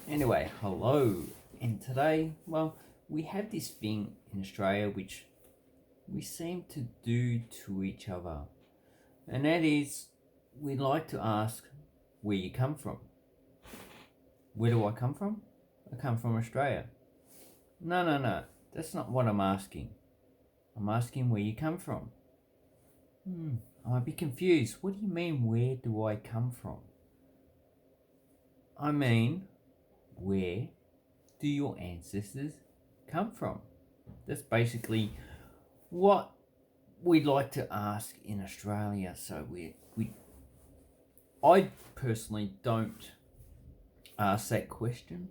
Anyway, hello. And today, we have this thing in Australia which we seem to do to each other. And that is, we like to ask where you come from. Where do I come from? I come from Australia. No, no, no. That's not what I'm asking. I'm asking where you come from. I might be confused. What do you mean, where do I come from? I mean, where do your ancestors come from? That's basically what we'd like to ask in Australia. So I personally don't ask that question.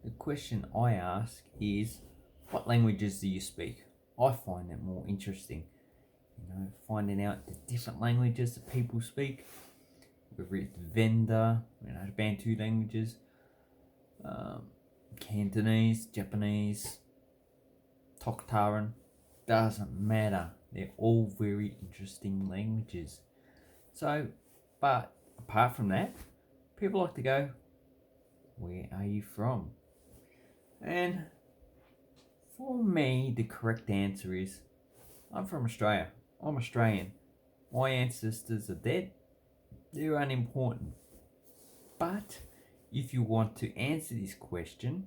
The question I ask is, what languages do you speak? I find it more interesting, finding out the different languages that people speak, whether it's Venda, the Bantu languages, Cantonese, Japanese, Toktaran, doesn't matter. They're all very interesting languages. So, but apart from that, people like to go, where are you from? And for me, the correct answer is, I'm from Australia. I'm Australian. My ancestors are dead. They're unimportant. But if you want to answer this question,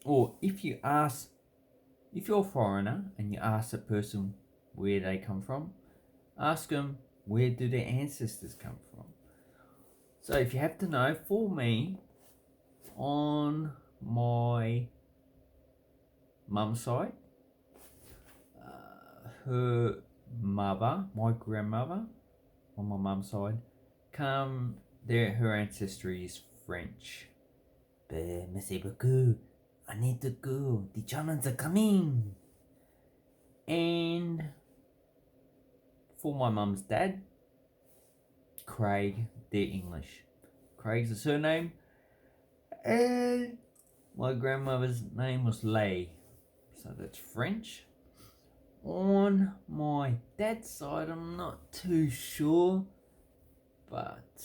or if you're a foreigner and you ask a person where they come from, ask them, where do their ancestors come from? So if you have to know, for me, on my mum's side, her mother, my grandmother, on my mum's side, her ancestry is French. Merci beaucoup. I need to go. The Germans are coming. And for my mum's dad, Craig, they're English. Craig's the surname. And my grandmother's name was Lay. So that's French. On my dad's side, I'm not too sure. But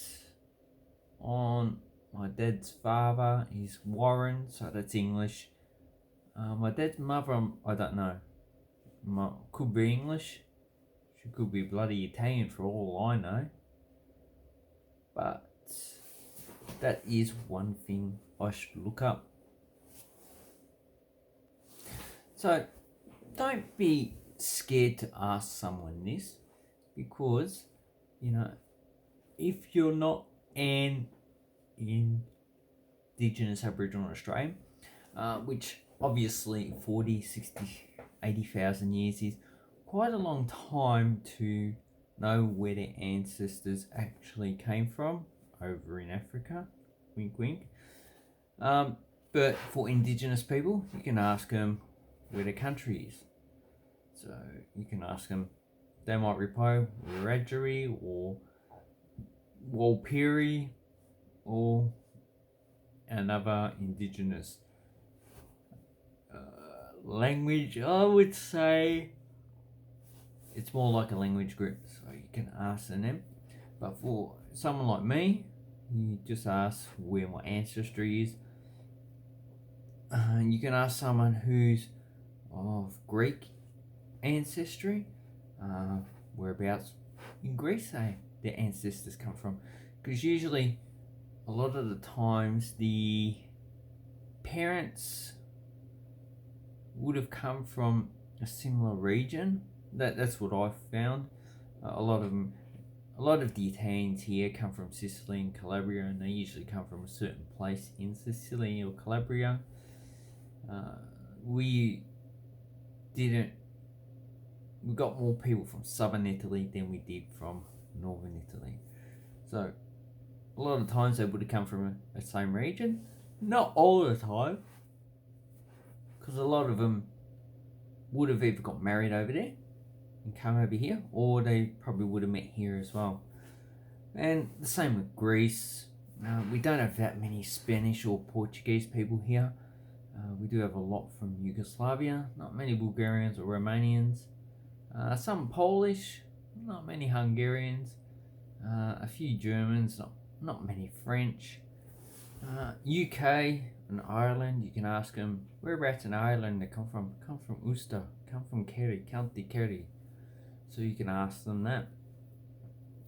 on my dad's father is Warren, so that's English. My dad's mother, I don't know. Could be English. She could be bloody Italian for all I know. But that is one thing I should look up. So don't be scared to ask someone this, because, if you're not an Indigenous Aboriginal Australian, which obviously 40, 60, 80,000 years is quite a long time to know where their ancestors actually came from over in Africa. Wink, wink. But for Indigenous people, you can ask them where their country is. So you can ask them, they might reply Wiradjuri or Walpiri or another Indigenous language. I would say it's more like a language group, so you can ask them. But for someone like me, you just ask where my ancestry is. You can ask someone who's of Greek ancestry, whereabouts in Greece their ancestors come from, because usually a lot of the times the parents would have come from a similar region. That's what I've found. A lot of the Italians here come from Sicily and Calabria, and they usually come from a certain place in Sicily or Calabria. We got more people from southern Italy than we did from northern Italy. So a lot of times they would have come from the same region. Not all the time, because a lot of them would have either got married over there and come over here, or they probably would have met here as well. And the same with Greece. We don't have that many Spanish or Portuguese people here. We do have a lot from Yugoslavia, not many Bulgarians or Romanians. Some Polish, not many Hungarians. A few Germans, not many French. UK and Ireland, you can ask them whereabouts in Ireland they come from. Come from Ulster, come from Kerry, County Kerry. So you can ask them that.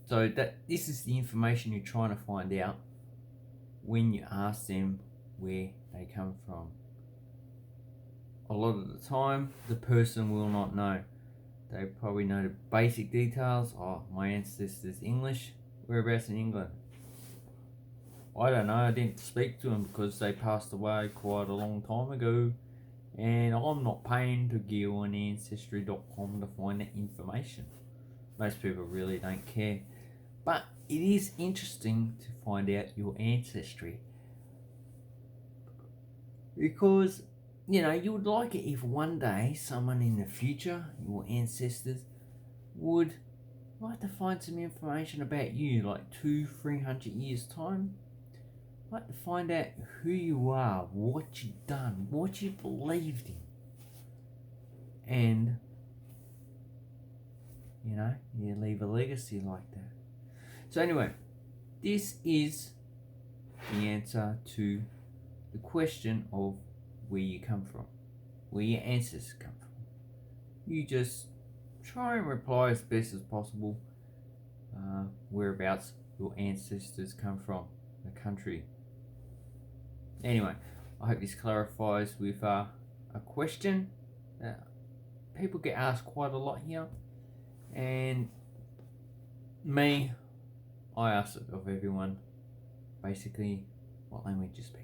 So this is the information you're trying to find out when you ask them where they come from. A lot of the time, the person will not know. They probably know the basic details. Oh, my ancestors English. Whereabouts in England? I don't know. I didn't speak to them because they passed away quite a long time ago. And I'm not paying to go on Ancestry.com to find that information. Most people really don't care. But it is interesting to find out your ancestry. Because, you would like it if one day someone in the future, your ancestors, would like to find some information about you, like 200-300 years' time. Like to find out who you are, what you've done, what you believed in. And, you leave a legacy like that. So anyway, this is the answer to the question of where you come from, where your ancestors come from. You just try and reply as best as possible whereabouts your ancestors come from, the country. Anyway, I hope this clarifies with a question that people get asked quite a lot here, and I ask it of everyone, basically, what language you speak.